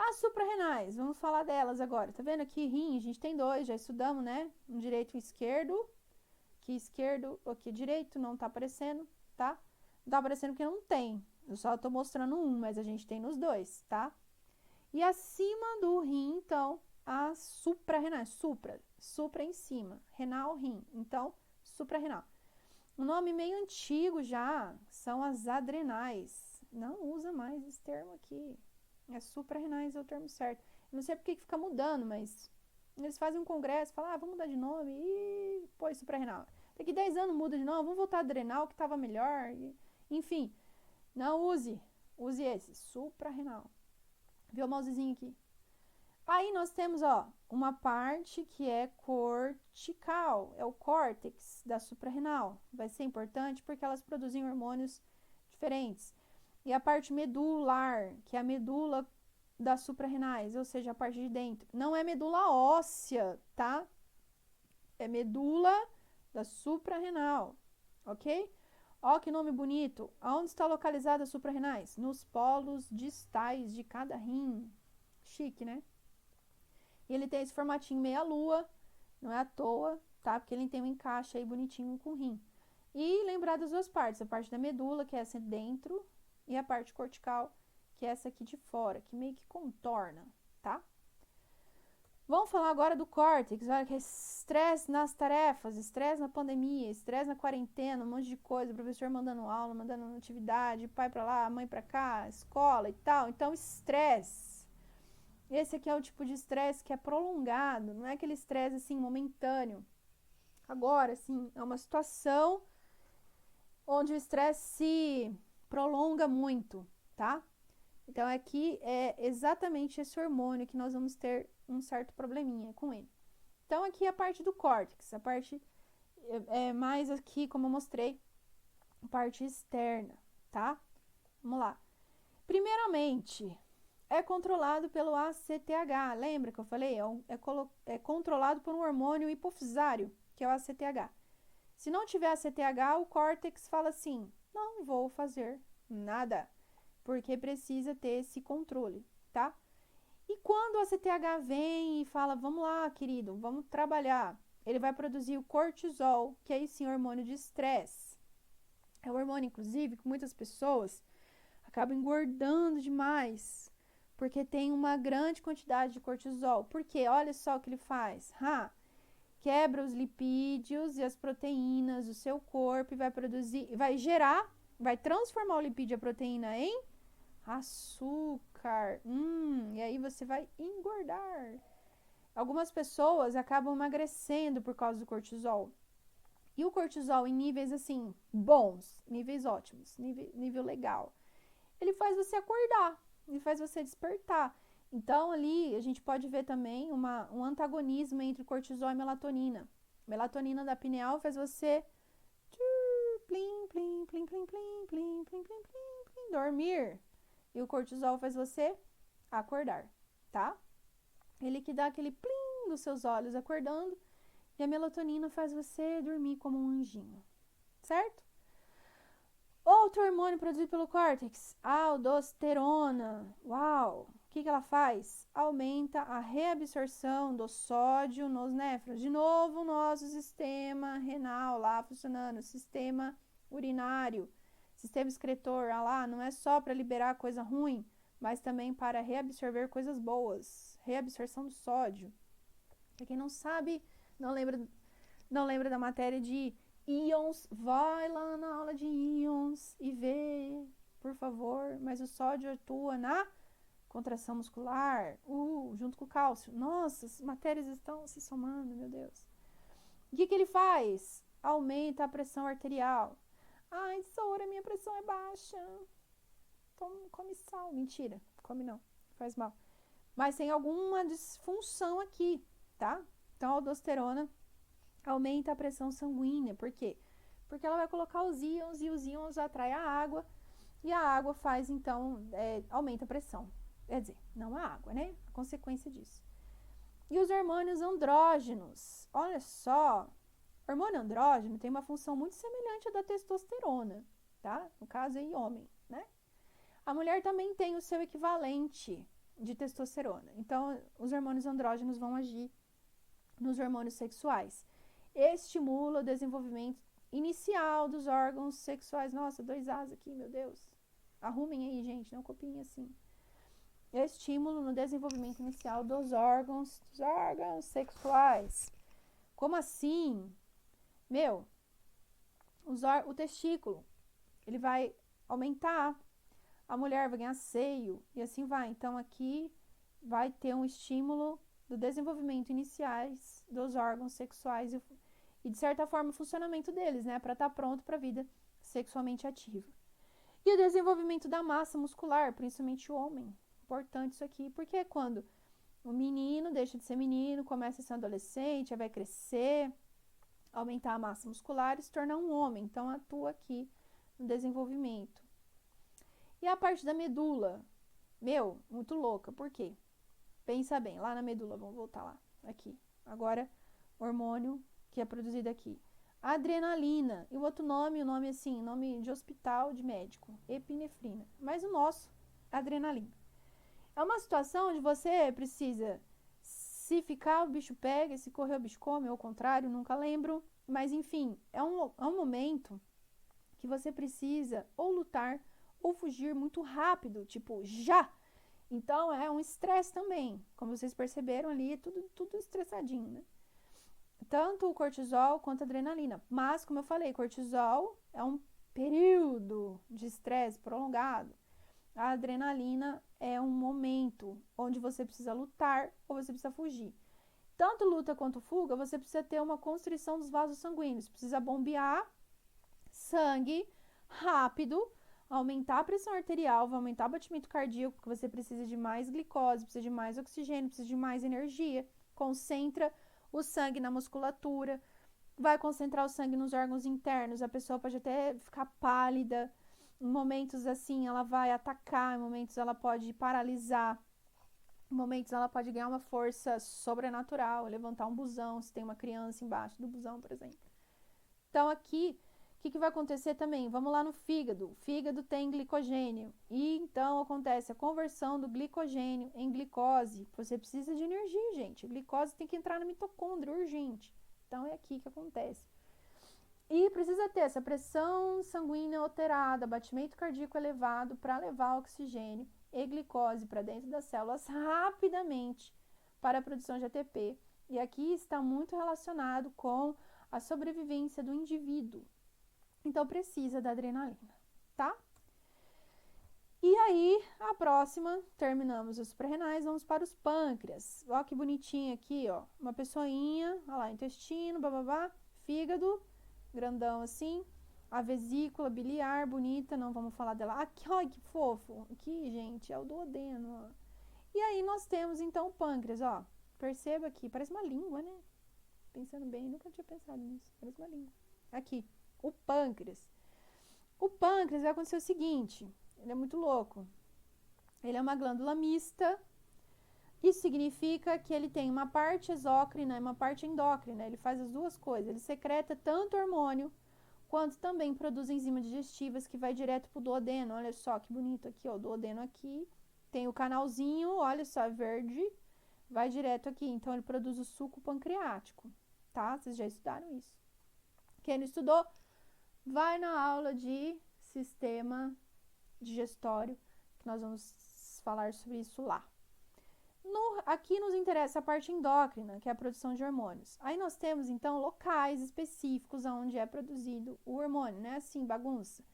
As suprarrenais, vamos falar delas agora. Tá vendo aqui, rim, a gente tem dois, já estudamos, né? Um direito e um esquerdo. Aqui esquerdo, aqui direito, não tá aparecendo, tá? Não tá aparecendo porque não tem. Eu só tô mostrando um, mas a gente tem nos dois, tá? E acima do rim, então, as suprarrenais. Supra em cima. Renal, rim. Então, suprarrenal. Um nome meio antigo já são as adrenais. Não usa mais esse termo aqui. As suprarrenais é o termo certo. Eu não sei porque que fica mudando, mas eles fazem um congresso, falam, vamos mudar de nome e põe suprarrenal. Daqui 10 anos muda de novo, vamos voltar a adrenal que estava melhor. Enfim, não use. Use esse, suprarrenal. Viu o mousezinho aqui? Aí nós temos, uma parte que é cortical, é o córtex da suprarrenal. Vai ser importante porque elas produzem hormônios diferentes. E a parte medular, que é a medula das suprarrenais, ou seja, a parte de dentro. Não é medula óssea, tá? É medula da suprarrenal, ok? Ó que nome bonito. Aonde está localizada as suprarrenais? Nos polos distais de cada rim. Chique, né? E ele tem esse formatinho meia-lua, não é à toa, tá? Porque ele tem um encaixe aí bonitinho com o rim. E lembrar das duas partes, a parte da medula, que é essa dentro, e a parte cortical, que é essa aqui de fora, que meio que contorna, tá? Vamos falar agora do córtex, olha que é estresse nas tarefas, estresse na pandemia, estresse na quarentena, um monte de coisa, o professor mandando aula, mandando atividade, pai pra lá, mãe pra cá, escola e tal. Então, estresse. Esse aqui é o tipo de estresse que é prolongado, não é aquele estresse assim momentâneo. Agora, assim, é uma situação onde o estresse se prolonga muito, tá? Então, aqui é exatamente esse hormônio que nós vamos ter um certo probleminha com ele. Então, aqui é a parte do córtex, a parte mais aqui, como eu mostrei, a parte externa, tá? Vamos lá. Primeiramente, é controlado pelo ACTH. Lembra que eu falei? É controlado por um hormônio hipofisário, que é o ACTH. Se não tiver ACTH, o córtex fala assim, não vou fazer nada, porque precisa ter esse controle, tá? E quando o ACTH vem e fala, vamos lá, querido, vamos trabalhar, ele vai produzir o cortisol, que é sim hormônio de estresse. É um hormônio, inclusive, que muitas pessoas acabam engordando demais, porque tem uma grande quantidade de cortisol. Porque olha só o que ele faz. Quebra os lipídios e as proteínas do seu corpo e vai produzir, vai transformar o lipídio e a proteína em açúcar. E aí você vai engordar. Algumas pessoas acabam emagrecendo por causa do cortisol. E o cortisol em níveis assim, bons, níveis ótimos, nível legal, ele faz você acordar, ele faz você despertar. Então, ali, a gente pode ver também um antagonismo entre cortisol e melatonina. Melatonina da pineal faz você plim, plim, plim, plim, plim, plim, plim, plim, plim, plim, dormir. E o cortisol faz você acordar, tá? Ele que dá aquele plim nos seus olhos acordando. E a melatonina faz você dormir como um anjinho, certo? Outro hormônio produzido pelo córtex, aldosterona. Uau! O que ela faz? Aumenta a reabsorção do sódio nos néfrons. De novo, o nosso sistema renal lá funcionando, sistema urinário, sistema excretor, lá, não é só para liberar coisa ruim, mas também para reabsorver coisas boas. Reabsorção do sódio. Para quem não sabe, não lembra da matéria de íons, vai lá na aula de íons e vê, por favor. Mas o sódio atua na contração muscular, junto com o cálcio. Nossa, as matérias estão se somando, meu Deus. O que ele faz? Aumenta a pressão arterial. Ai, Sora, minha pressão é baixa. Come sal. Mentira, come não, faz mal. Mas tem alguma disfunção aqui, tá? Então, a aldosterona aumenta a pressão sanguínea. Por quê? Porque ela vai colocar os íons e os íons atraem a água e a água faz, então, aumenta a pressão. Quer dizer, não a água, né? A consequência disso. E os hormônios andrógenos. Olha só, o hormônio andrógeno tem uma função muito semelhante à da testosterona, tá? No caso aí, homem, né? A mulher também tem o seu equivalente, de testosterona. Então, os hormônios andrógenos vão agir nos hormônios sexuais. Estimula o desenvolvimento inicial dos órgãos sexuais. Nossa, 2 As aqui, meu Deus. Arrumem aí, gente, não copiem assim. Estímulo no desenvolvimento inicial dos órgãos sexuais. Como assim? Meu, o testículo, ele vai aumentar, a mulher vai ganhar seio e assim vai. Então, aqui vai ter um estímulo do desenvolvimento iniciais dos órgãos sexuais e de certa forma, o funcionamento deles, né? Para estar pronto para a vida sexualmente ativa. E o desenvolvimento da massa muscular, principalmente o homem. Importante isso aqui, porque quando o menino deixa de ser menino, começa a ser adolescente, vai crescer, aumentar a massa muscular e se tornar um homem. Então, atua aqui no desenvolvimento. E a parte da medula? Meu, muito louca. Por quê? Pensa bem, lá na medula, vamos voltar lá. Aqui. Agora, hormônio que é produzido aqui. Adrenalina. E o outro nome, o nome assim, nome de hospital, de médico. Epinefrina. Mas o nosso, adrenalina. É uma situação onde você precisa, se ficar, o bicho pega, se correr, o bicho come, ou ao contrário, nunca lembro. Mas, enfim, é um momento que você precisa ou lutar ou fugir muito rápido, tipo, já. Então, é um estresse também. Como vocês perceberam ali, é tudo estressadinho, né? Tanto o cortisol quanto a adrenalina. Mas, como eu falei, cortisol é um período de estresse prolongado. A adrenalina é um momento onde você precisa lutar ou você precisa fugir. Tanto luta quanto fuga, você precisa ter uma constrição dos vasos sanguíneos. Precisa bombear sangue rápido, aumentar a pressão arterial, vai aumentar o batimento cardíaco, porque você precisa de mais glicose, precisa de mais oxigênio, precisa de mais energia. Concentra o sangue na musculatura, vai concentrar o sangue nos órgãos internos, a pessoa pode até ficar pálida. Em momentos assim, ela vai atacar, em momentos ela pode paralisar, em momentos ela pode ganhar uma força sobrenatural, levantar um busão, se tem uma criança embaixo do busão, por exemplo. Então, aqui, o que vai acontecer também? Vamos lá no fígado. O fígado tem glicogênio. E, então, acontece a conversão do glicogênio em glicose. Você precisa de energia, gente. A glicose tem que entrar no mitocôndrio, urgente. Então, é aqui que acontece. E precisa ter essa pressão sanguínea alterada, batimento cardíaco elevado para levar oxigênio e glicose para dentro das células rapidamente para a produção de ATP. E aqui está muito relacionado com a sobrevivência do indivíduo. Então, precisa da adrenalina, tá? E aí, a próxima, terminamos os suprarrenais, vamos para os pâncreas. Ó que bonitinho aqui, ó. Uma pessoinha, ó lá, intestino, bababá, fígado, grandão assim, a vesícula biliar, bonita, não vamos falar dela. Aqui, olha que fofo. Aqui, gente, é o duodeno, ó. E aí nós temos, então, o pâncreas, ó. Perceba aqui, parece uma língua, né? Pensando bem, nunca tinha pensado nisso. Parece uma língua. Aqui, o pâncreas. O pâncreas vai acontecer o seguinte, ele é muito louco. Ele é uma glândula mista. Isso significa que ele tem uma parte exócrina e uma parte endócrina. Ele faz as duas coisas. Ele secreta tanto hormônio quanto também produz enzimas digestivas que vai direto pro duodeno. Olha só que bonito aqui, ó, o duodeno aqui. Tem o canalzinho, olha só, verde, vai direto aqui. Então, ele produz o suco pancreático, tá? Vocês já estudaram isso. Quem não estudou, vai na aula de sistema digestório, que nós vamos falar sobre isso lá. Aqui nos interessa a parte endócrina, que é a produção de hormônios. Aí nós temos, então, locais específicos onde é produzido o hormônio, né? Assim, bagunça.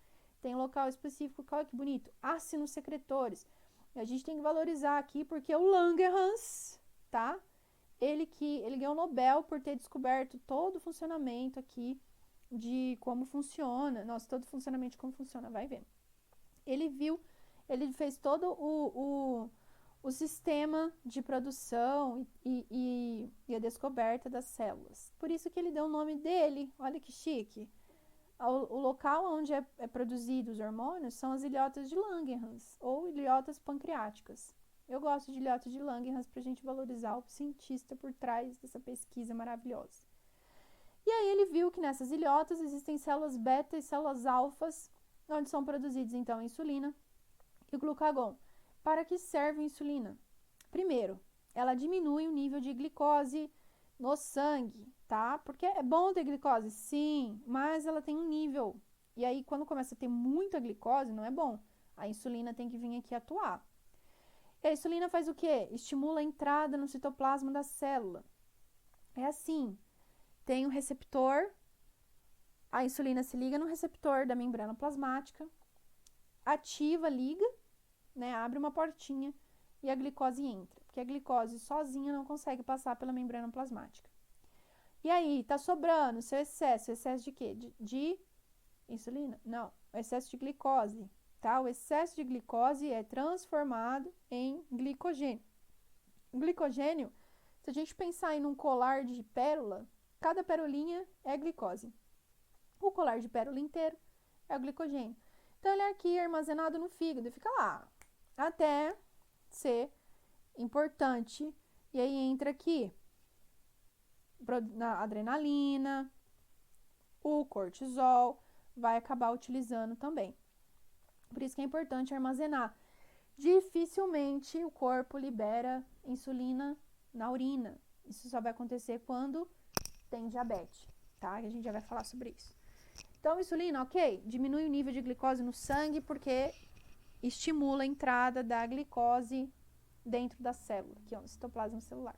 Tem local específico, olha que bonito, ácidos secretores. A gente tem que valorizar aqui, porque o Langerhans, tá? Ele ganhou o Nobel por ter descoberto todo o funcionamento aqui de como funciona. Nossa, todo o funcionamento de como funciona, vai ver. Ele fez todo o sistema de produção e a descoberta das células. Por isso que ele deu o nome dele, olha que chique. O local onde é produzido os hormônios são as ilhotas de Langerhans, ou ilhotas pancreáticas. Eu gosto de ilhotas de Langerhans para a gente valorizar o cientista por trás dessa pesquisa maravilhosa. E aí ele viu que nessas ilhotas existem células beta e células alfas, onde são produzidos então a insulina e o glucagon. Para que serve a insulina? Primeiro, ela diminui o nível de glicose no sangue, tá? Porque é bom ter glicose, sim, mas ela tem um nível. E aí, quando começa a ter muita glicose, não é bom. A insulina tem que vir aqui atuar. E a insulina faz o quê? Estimula a entrada no citoplasma da célula. É assim, tem um receptor, a insulina se liga no receptor da membrana plasmática, ativa, liga, né, abre uma portinha e a glicose entra, porque a glicose sozinha não consegue passar pela membrana plasmática. E aí, tá sobrando seu excesso de quê? De insulina? Não, excesso de glicose, tá? O excesso de glicose é transformado em glicogênio. O glicogênio, se a gente pensar em um colar de pérola, cada pérolinha é glicose. O colar de pérola inteiro é o glicogênio. Então, ele é aqui armazenado no fígado e fica lá até ser importante. E aí entra aqui na adrenalina, o cortisol, vai acabar utilizando também. Por isso que é importante armazenar. Dificilmente o corpo libera insulina na urina. Isso só vai acontecer quando tem diabetes, tá? A gente já vai falar sobre isso. Então, insulina, ok, diminui o nível de glicose no sangue porque estimula a entrada da glicose dentro da célula, que é o citoplasma celular,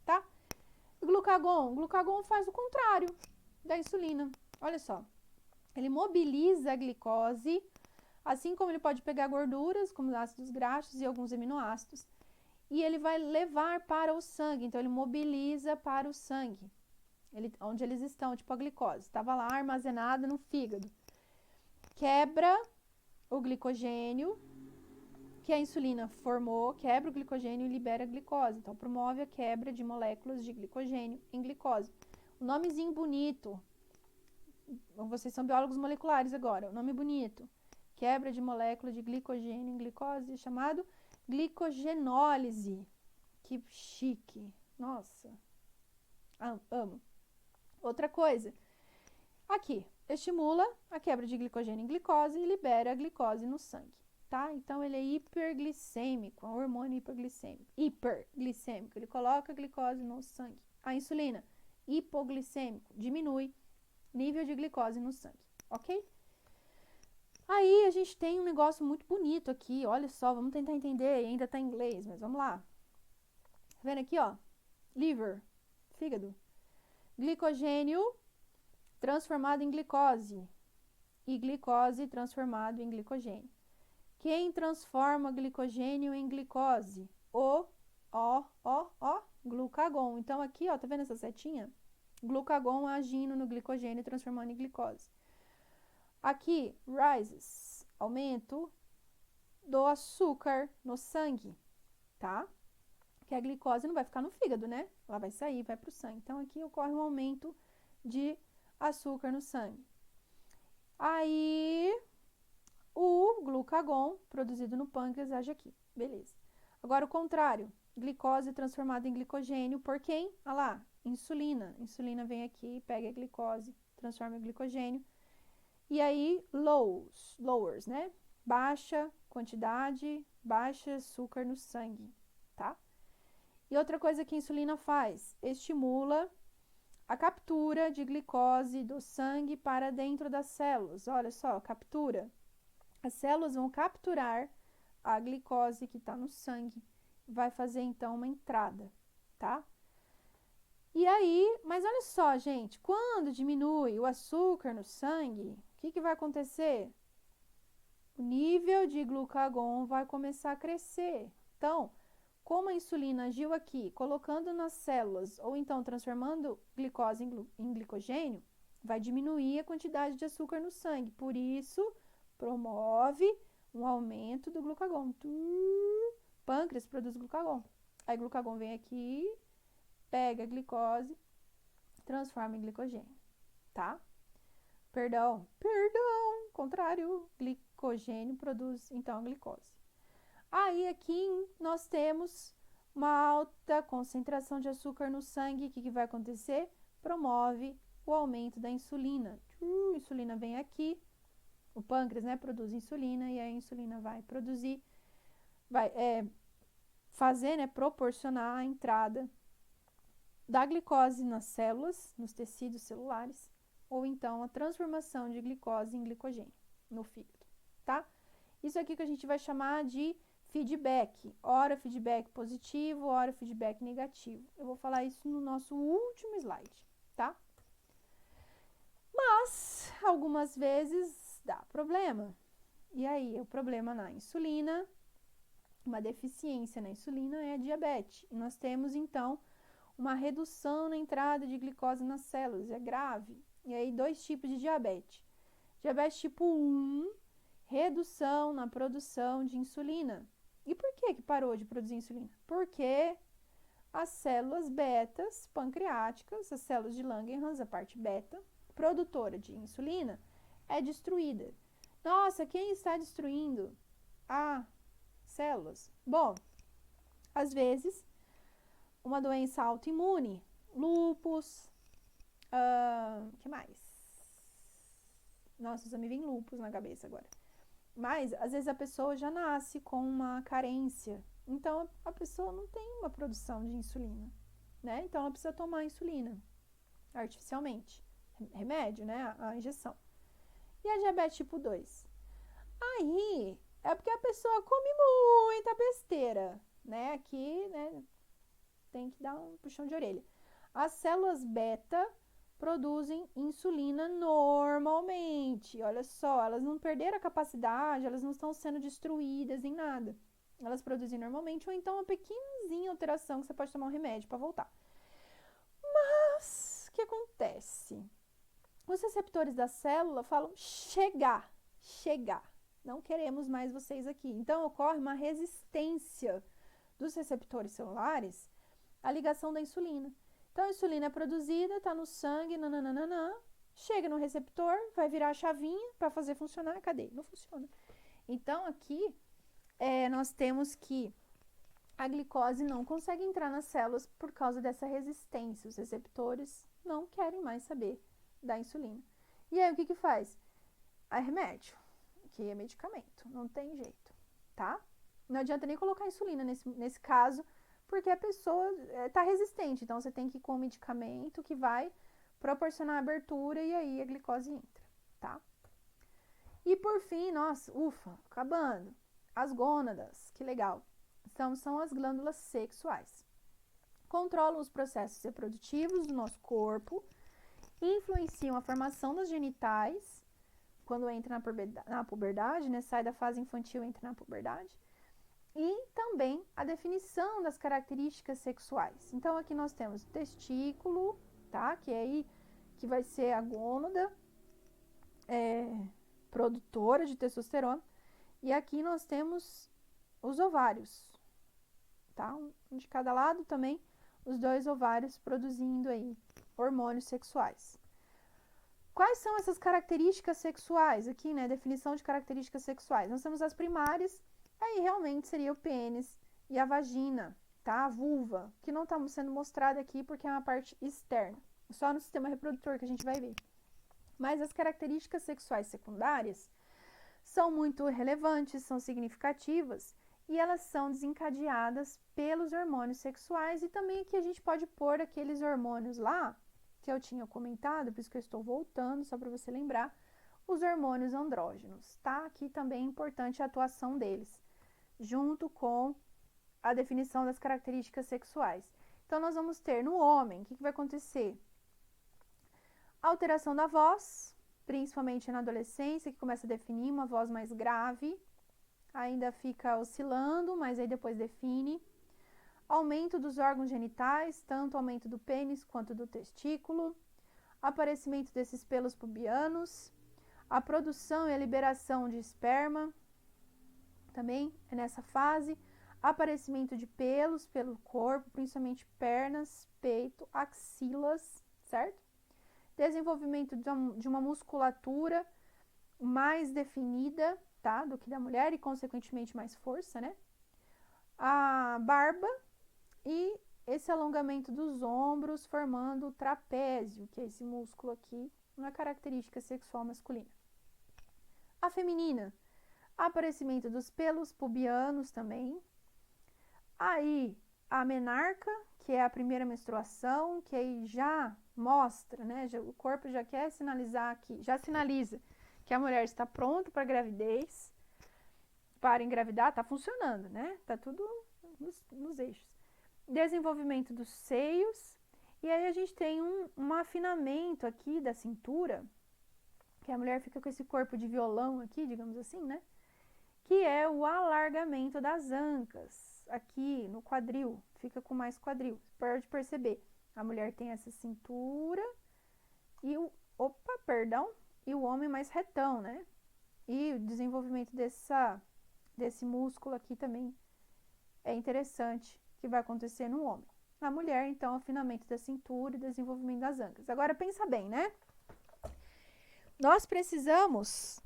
tá? O glucagon faz o contrário da insulina. Olha só, ele mobiliza a glicose, assim como ele pode pegar gorduras, como os ácidos graxos e alguns aminoácidos, e ele vai levar para o sangue, então ele mobiliza para o sangue. Onde eles estão, tipo a glicose, estava lá armazenada no fígado. Quebra o glicogênio que a insulina formou, quebra o glicogênio e libera a glicose. Então, promove a quebra de moléculas de glicogênio em glicose. O nomezinho bonito, vocês são biólogos moleculares agora, o nome bonito. Quebra de molécula de glicogênio em glicose, chamado glicogenólise. Que chique. Nossa. Amo. Outra coisa, aqui, estimula a quebra de glicogênio em glicose e libera a glicose no sangue, tá? Então, ele é hiperglicêmico, é um hormônio hiperglicêmico, ele coloca a glicose no sangue. A insulina, hipoglicêmico, diminui nível de glicose no sangue, ok? Aí, a gente tem um negócio muito bonito aqui, olha só, vamos tentar entender, ainda tá em inglês, mas vamos lá. Tá vendo aqui, ó? Liver, fígado. Glicogênio transformado em glicose e glicose transformado em glicogênio. Quem transforma glicogênio em glicose? Glucagon. Então, aqui, ó, tá vendo essa setinha? Glucagon agindo no glicogênio, transformando em glicose. Aqui, rises, aumento do açúcar no sangue, tá? Que a glicose não vai ficar no fígado, né? Ela vai sair, vai pro sangue. Então, aqui ocorre um aumento de açúcar no sangue. Aí, o glucagon, produzido no pâncreas, age aqui. Beleza. Agora, o contrário. Glicose transformada em glicogênio por quem? Ah lá, insulina. Insulina vem aqui, pega a glicose, transforma em glicogênio. E aí, lowers, né? Baixa quantidade, baixa açúcar no sangue, tá? E outra coisa que a insulina faz, estimula a captura de glicose do sangue para dentro das células. Olha só, captura. As células vão capturar a glicose que está no sangue, vai fazer então uma entrada, tá? E aí, mas olha só, gente, quando diminui o açúcar no sangue, o que vai acontecer? O nível de glucagon vai começar a crescer. Então, como a insulina agiu aqui, colocando nas células, ou então transformando glicose em glicogênio, vai diminuir a quantidade de açúcar no sangue. Por isso, promove um aumento do glucagon. Pâncreas produz glucagon. Aí, glucagon vem aqui, pega a glicose, transforma em glicogênio, tá? Perdão, contrário, glicogênio produz, então, a glicose. Aí, aqui nós temos uma alta concentração de açúcar no sangue. O que vai acontecer? Promove o aumento da insulina. A insulina vem aqui, o pâncreas, né, produz insulina, e a insulina vai produzir, vai fazer, né, proporcionar a entrada da glicose nas células, nos tecidos celulares, ou então a transformação de glicose em glicogênio no fígado, tá? Isso aqui que a gente vai chamar de feedback, ora feedback positivo, ora feedback negativo. Eu vou falar isso no nosso último slide, tá? Mas, algumas vezes dá problema. E aí, o problema na insulina, uma deficiência na insulina é a diabetes. E nós temos, então, uma redução na entrada de glicose nas células, é grave. E aí, 2 tipos de diabetes. Diabetes tipo 1, redução na produção de insulina. E por que parou de produzir insulina? Porque as células betas pancreáticas, as células de Langerhans, a parte beta, produtora de insulina, é destruída. Nossa, quem está destruindo? Células. Bom, às vezes, uma doença autoimune, lúpus, que mais? Nossa, só me vem lúpus na cabeça agora. Mas, às vezes, a pessoa já nasce com uma carência. Então, a pessoa não tem uma produção de insulina, né? Então, ela precisa tomar insulina artificialmente. Remédio, né? A injeção. E a diabetes tipo 2? Aí, é porque a pessoa come muita besteira, né? Aqui, né? Tem que dar um puxão de orelha. As células beta produzem insulina normalmente. Olha só, elas não perderam a capacidade, elas não estão sendo destruídas em nada. Elas produzem normalmente, ou então uma pequenininha alteração que você pode tomar um remédio para voltar. Mas, o que acontece? Os receptores da célula falam chegar. Não queremos mais vocês aqui. Então, ocorre uma resistência dos receptores celulares à ligação da insulina. Então, a insulina é produzida, está no sangue, chega no receptor, vai virar a chavinha para fazer funcionar, cadê? Não funciona. Então, aqui, nós temos que a glicose não consegue entrar nas células por causa dessa resistência. Os receptores não querem mais saber da insulina. E aí, o que faz? É remédio, que é medicamento, não tem jeito, tá? Não adianta nem colocar insulina nesse caso, porque a pessoa está resistente. Então, você tem que ir com um medicamento que vai proporcionar abertura e aí a glicose entra, tá? E por fim, nossa, ufa, acabando. As gônadas, que legal. Então, são as glândulas sexuais. Controlam os processos reprodutivos do nosso corpo, influenciam a formação das genitais, quando entra na puberdade, né? Sai da fase infantil e entra na puberdade. E também a definição das características sexuais. Então, aqui nós temos o testículo, tá? Que é aí que vai ser a gônada produtora de testosterona. E aqui nós temos os ovários, tá? Um de cada lado também, os 2 ovários produzindo aí hormônios sexuais. Quais são essas características sexuais? Aqui, né? Definição de características sexuais. Nós temos as primárias. Aí realmente seria o pênis e a vagina, tá? A vulva, que não está sendo mostrada aqui porque é uma parte externa. Só no sistema reprodutor que a gente vai ver. Mas as características sexuais secundárias são muito relevantes, são significativas e elas são desencadeadas pelos hormônios sexuais e também aqui a gente pode pôr aqueles hormônios lá, que eu tinha comentado, por isso que eu estou voltando, só para você lembrar, os hormônios andrógenos, tá? Aqui também é importante a atuação deles, junto com a definição das características sexuais. Então, nós vamos ter no homem, o que vai acontecer? Alteração da voz, principalmente na adolescência, que começa a definir uma voz mais grave, ainda fica oscilando, mas aí depois define. Aumento dos órgãos genitais, tanto aumento do pênis quanto do testículo, aparecimento desses pelos pubianos, a produção e a liberação de esperma, também é nessa fase, aparecimento de pelos pelo corpo, principalmente pernas, peito, axilas, certo? Desenvolvimento de uma musculatura mais definida, tá? Do que da mulher e, consequentemente, mais força, né? A barba e esse alongamento dos ombros formando o trapézio, que é esse músculo aqui, uma característica sexual masculina. A feminina, aparecimento dos pelos pubianos também, Aí, a menarca, que é a primeira menstruação, que aí já mostra, né? O corpo já quer sinalizar aqui, já sinaliza que a mulher está pronta para a gravidez, para engravidar, tá funcionando, né? Tá tudo nos eixos. Desenvolvimento dos seios, e aí a gente tem um afinamento aqui da cintura, que a mulher fica com esse corpo de violão aqui, digamos assim, né? Que é o alargamento das ancas, aqui no quadril, fica com mais quadril. Pode perceber, a mulher tem essa cintura e e o homem mais retão, né? E o desenvolvimento desse músculo aqui também é interessante, que vai acontecer no homem. Na mulher, então, afinamento da cintura e desenvolvimento das ancas. Agora, pensa bem, né? Nós precisamos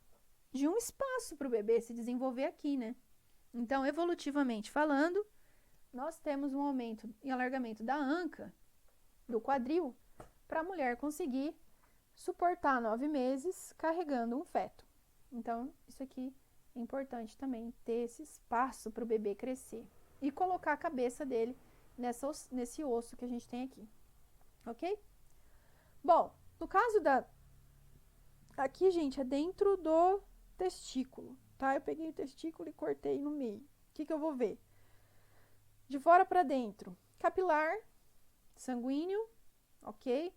de um espaço para o bebê se desenvolver aqui, né? Então, evolutivamente falando, nós temos um aumento e alargamento da anca, do quadril, para a mulher conseguir suportar 9 meses carregando um feto. Então, isso aqui é importante também, ter esse espaço para o bebê crescer. E colocar a cabeça dele nesse osso que a gente tem aqui. Ok? Bom, no caso da... Aqui, gente, é dentro do testículo, tá? Eu peguei o testículo e cortei no meio. O que eu vou ver? De fora para dentro, capilar, sanguíneo, ok?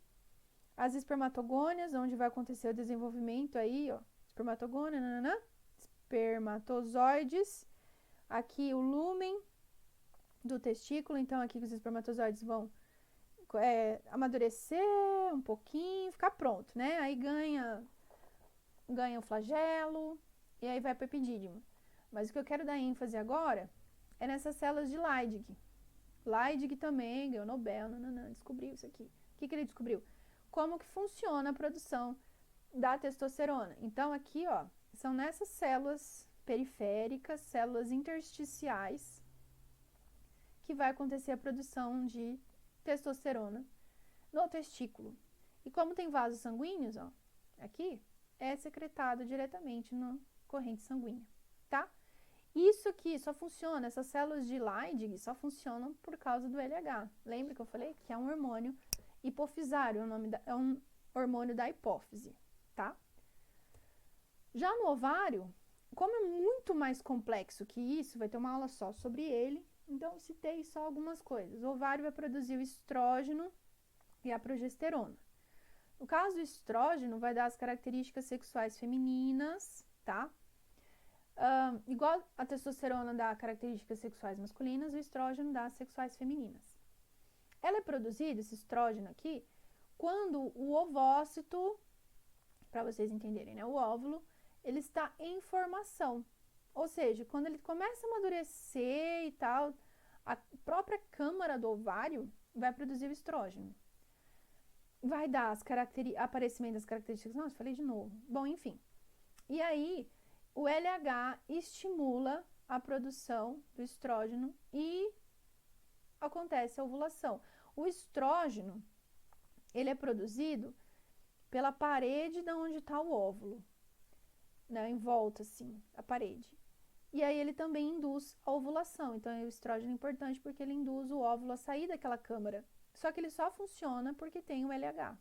As espermatogônias, onde vai acontecer o desenvolvimento aí, ó. Espermatogônia, nananã. Espermatozoides. Aqui o lúmen do testículo, então aqui os espermatozoides vão amadurecer um pouquinho, ficar pronto, né? Aí ganha o flagelo e aí vai para o epidídimo. Mas o que eu quero dar ênfase agora é nessas células de Leydig. Leydig também ganhou Nobel, descobriu isso aqui. O que ele descobriu? Como que funciona a produção da testosterona. Então, aqui, ó, são nessas células periféricas, células intersticiais, que vai acontecer a produção de testosterona no testículo. E como tem vasos sanguíneos, ó, aqui, é secretado diretamente na corrente sanguínea, tá? Isso aqui só funciona, essas células de Leydig só funcionam por causa do LH. Lembra que eu falei que é um hormônio hipofisário, é um hormônio da hipófise, tá? Já no ovário, como é muito mais complexo que isso, vai ter uma aula só sobre ele, então citei só algumas coisas. O ovário vai produzir o estrógeno e a progesterona. No caso do estrógeno, vai dar as características sexuais femininas, tá? Igual a testosterona dá características sexuais masculinas, o estrógeno dá as sexuais femininas. Ela é produzida, esse estrógeno aqui, quando o ovócito, para vocês entenderem, né? O óvulo, ele está em formação. Ou seja, quando ele começa a amadurecer e tal, a própria câmara do ovário vai produzir o estrógeno. Vai dar aparecimento das características. Nossa, falei de novo. Bom, enfim. E aí, o LH estimula a produção do estrógeno e acontece a ovulação. O estrógeno, ele é produzido pela parede de onde está o óvulo, né, em volta, assim, a parede. E aí ele também induz a ovulação. Então, o estrógeno é importante porque ele induz o óvulo a sair daquela câmara. Só que ele só funciona porque tem o LH,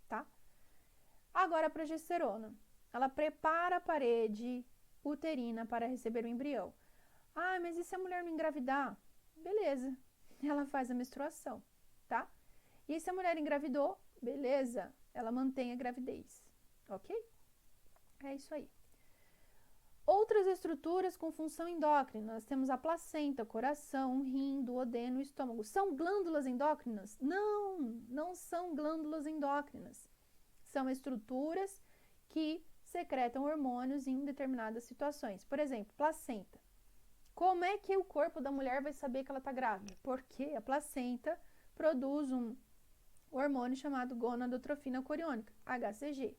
tá? Agora, a progesterona. Ela prepara a parede uterina para receber o embrião. Ah, mas e se a mulher não engravidar? Beleza, ela faz a menstruação, tá? E se a mulher engravidou? Beleza, ela mantém a gravidez, ok? É isso aí. Outras estruturas com função endócrina, nós temos a placenta, coração, rim, duodeno, estômago. São glândulas endócrinas? Não, não são glândulas endócrinas. São estruturas que secretam hormônios em determinadas situações. Por exemplo, placenta. Como é que o corpo da mulher vai saber que ela está grávida? Porque a placenta produz um hormônio chamado gonadotrofina coriônica, HCG.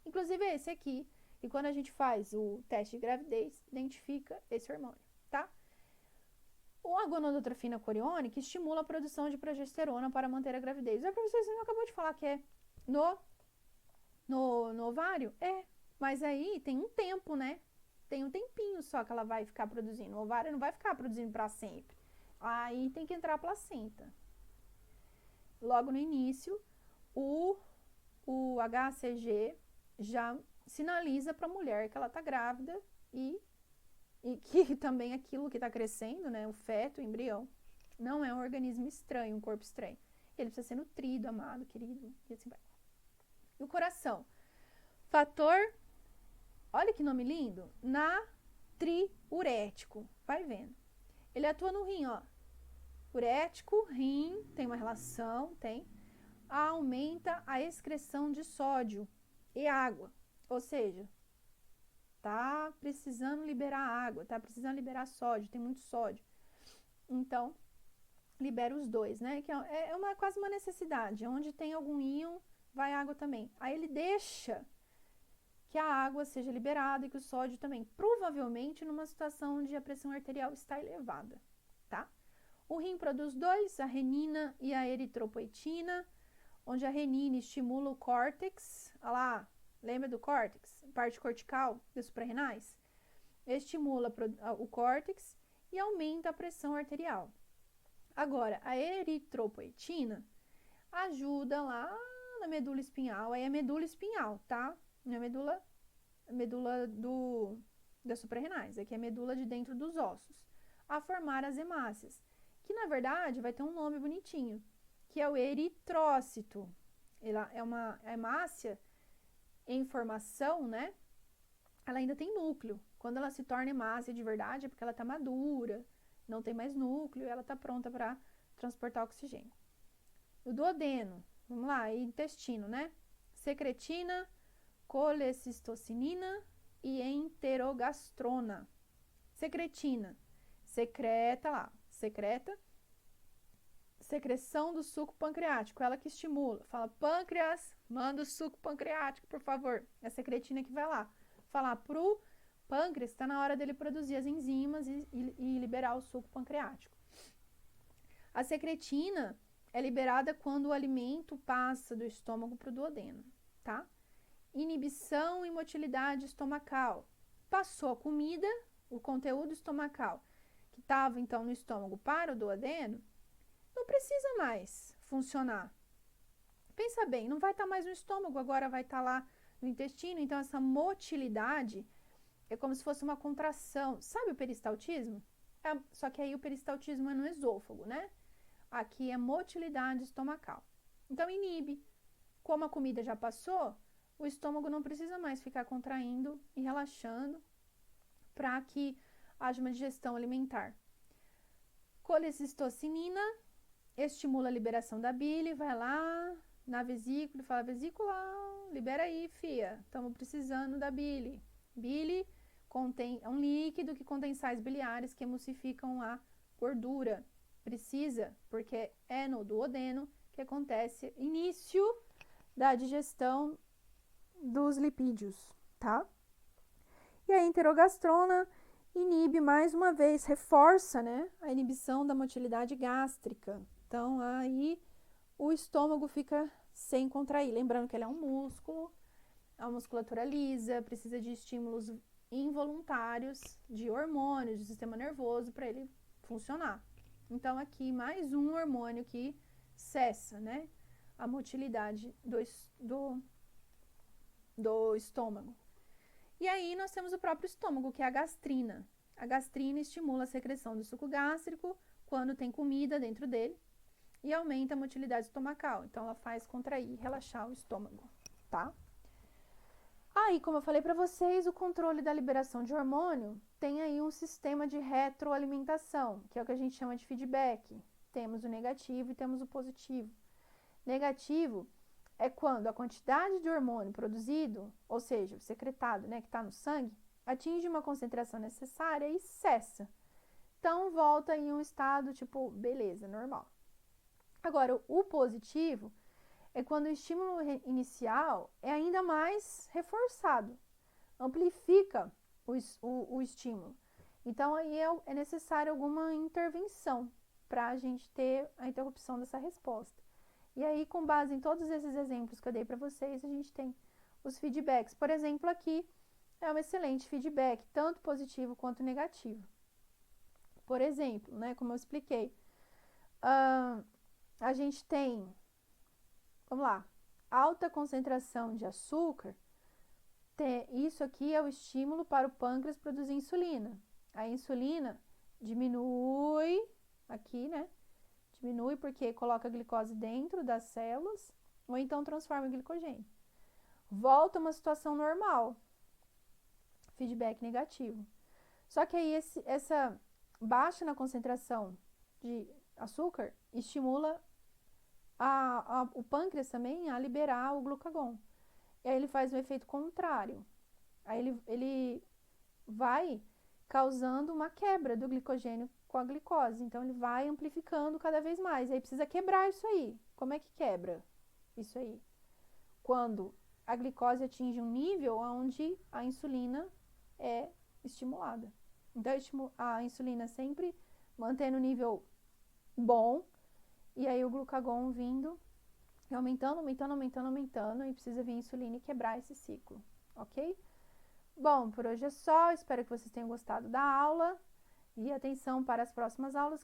Inclusive é esse aqui. E quando a gente faz o teste de gravidez, identifica esse hormônio, tá? A gonadotrofina coriônica estimula a produção de progesterona para manter a gravidez. O professor, você não acabou de falar que é no ovário? É, mas aí tem um tempo, né? Tem um tempinho só que ela vai ficar produzindo. O ovário não vai ficar produzindo para sempre. Aí tem que entrar a placenta. Logo no início, o HCG já sinaliza para a mulher que ela está grávida e que também aquilo que está crescendo, né, o feto, o embrião, não é um organismo estranho, um corpo estranho. Ele precisa ser nutrido, amado, querido, e assim vai. E o coração? Fator, olha que nome lindo, natriurético. Vai vendo. Ele atua no rim, ó. Urético, rim, tem uma relação, tem. Aumenta a excreção de sódio e água. Ou seja, tá precisando liberar água, tá precisando liberar sódio, tem muito sódio. Então, libera os dois, né? Que é quase uma necessidade. Onde tem algum íon, vai água também. Aí ele deixa que a água seja liberada e que o sódio também. Provavelmente numa situação onde a pressão arterial está elevada, tá? O rim produz dois, a renina e a eritropoetina, onde a renina estimula o córtex. Olha lá, lembra do córtex? Parte cortical dos suprarrenais? Estimula o córtex e aumenta a pressão arterial. Agora, a eritropoetina ajuda lá na medula espinhal, aí é medula espinhal, tá? Não é medula das suprarrenais, aqui é medula de dentro dos ossos, a formar as hemácias, que na verdade vai ter um nome bonitinho, que é o eritrócito. Ela é uma hemácia em formação, né? Ela ainda tem núcleo. Quando ela se torna hemácia de verdade é porque ela está madura, não tem mais núcleo, ela está pronta para transportar oxigênio. O duodeno, vamos lá, intestino, né? Secretina, colecistocinina e enterogastrona. Secretina, secreta secreção do suco pancreático, ela que estimula. Fala, pâncreas, manda o suco pancreático, por favor. É a secretina que vai lá falar pro pâncreas, está na hora dele produzir as enzimas e liberar o suco pancreático. A secretina é liberada quando o alimento passa do estômago para o duodeno, tá? Inibição e motilidade estomacal. Passou a comida, o conteúdo estomacal, que estava então no estômago para o duodeno, não precisa mais funcionar. Pensa bem, não vai estar mais no estômago, agora vai estar lá no intestino, então essa motilidade é como se fosse uma contração. Sabe o peristaltismo? Só que aí o peristaltismo é no esôfago, né? Aqui é motilidade estomacal. Então inibe. Como a comida já passou, o estômago não precisa mais ficar contraindo e relaxando para que haja uma digestão alimentar. Colecistocinina estimula a liberação da bile, vai lá na vesícula e fala, vesícula, libera aí, fia, estamos precisando da bile. Bile é um líquido que contém sais biliares que emulsificam a gordura. Precisa, porque é no duodeno que acontece início da digestão dos lipídios, tá? E a enterogastrona inibe mais uma vez, reforça, né, a inibição da motilidade gástrica. Então, aí o estômago fica sem contrair. Lembrando que ele é um músculo, a musculatura lisa, precisa de estímulos involuntários, de hormônios, do sistema nervoso para ele funcionar. Então, aqui mais um hormônio que cessa, né, a motilidade do estômago. E aí nós temos o próprio estômago, que é a gastrina. A gastrina estimula a secreção do suco gástrico quando tem comida dentro dele e aumenta a motilidade estomacal. Então, ela faz contrair e relaxar o estômago, tá? Aí, como eu falei para vocês, o controle da liberação de hormônio tem aí um sistema de retroalimentação, que é o que a gente chama de feedback. Temos o negativo e temos o positivo. Negativo é quando a quantidade de hormônio produzido, ou seja, o secretado, né, que está no sangue, atinge uma concentração necessária e cessa. Então, volta em um estado tipo, beleza, normal. Agora, o positivo é quando o estímulo inicial é ainda mais reforçado, amplifica o estímulo. Então, aí é necessário alguma intervenção para a gente ter a interrupção dessa resposta. E aí, com base em todos esses exemplos que eu dei para vocês, a gente tem os feedbacks. Por exemplo, aqui é um excelente feedback, tanto positivo quanto negativo. Por exemplo, né, como eu expliquei, a gente tem, vamos lá, alta concentração de açúcar, isso aqui é o estímulo para o pâncreas produzir insulina. A insulina diminui aqui, né? Diminui porque coloca a glicose dentro das células ou então transforma em glicogênio. Volta a uma situação normal, feedback negativo. Só que aí essa baixa na concentração de açúcar estimula o pâncreas também a liberar o glucagon. E aí ele faz um efeito contrário. Aí ele vai causando uma quebra do glicogênio com a glicose. Então ele vai amplificando cada vez mais. Aí precisa quebrar isso aí. Como é que quebra isso aí? Quando a glicose atinge um nível onde a insulina é estimulada. Então a insulina sempre mantendo o nível bom, e aí o glucagon vindo, aumentando, aumentando, aumentando, aumentando, e precisa vir a insulina e quebrar esse ciclo, ok? Bom, por hoje é só, espero que vocês tenham gostado da aula, e atenção para as próximas aulas,